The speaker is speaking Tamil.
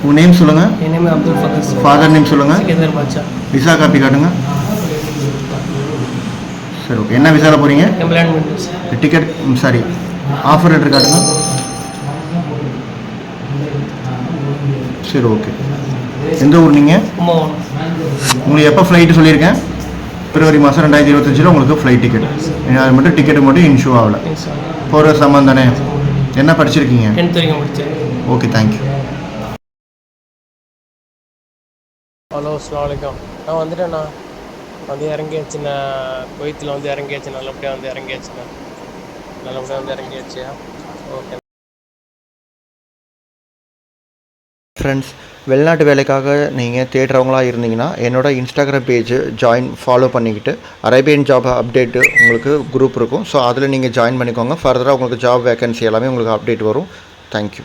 உங்கள் நேம் சொல்லுங்கள். என் name Abdul Fathar. Father name சொல்லுங்கள். சிக்கந்தர் பாட்சா. விசா காப்பி காட்டுங்க. சரி ஓகே. என்ன விசாவில் போகிறீங்க? Employment. Ticket sorry offer letter காட்டுங்க. சரி ஓகே. எந்த ஊர் நீங்கள்? கும்பகோணம். உங்களுக்கு எப்போ ஃப்ளைட்டு சொல்லியிருக்கேன்? பிப்ரவரி மாதம் 2025 உங்களுக்கு ஃப்ளைட் டிக்கெட். அது மட்டும் டிக்கெட்டு மட்டும் இன்ஷூ ஆகலை. போகிற சம்மந்தம் தானே. என்ன படிச்சிருக்கீங்க? 10th வரைக்கும் படித்தேன். Okay thank you. ஹலோ அஸ்ஸலாமு அலைக்கும். நான் வந்துட்டேண்ணா. வந்து இறங்கியாச்சுண்ணா. குவைத்தில் வந்து இறங்கியாச்சு. நல்லபடியாக வந்து இறங்கியாச்சுண்ணா. நல்லபடியாக வந்து இறங்கியாச்சு. ஓகே. ஃப்ரெண்ட்ஸ், வெளிநாட்டு வேலைக்காக நீங்கள் தேடுறவங்களாக இருந்தீங்கன்னா என்னோடய இன்ஸ்டாகிராம் பேஜ் ஃபாலோ பண்ணிக்கிட்டு அரேபியன் ஜாப் அப்டேட்டு உங்களுக்கு குரூப் இருக்கும். ஸோ அதில் நீங்கள் ஜாயின் பண்ணிக்கோங்க. ஃபர்தராக உங்களுக்கு ஜாப் வேகன்சி எல்லாமே உங்களுக்கு அப்டேட் வரும். தேங்க்யூ.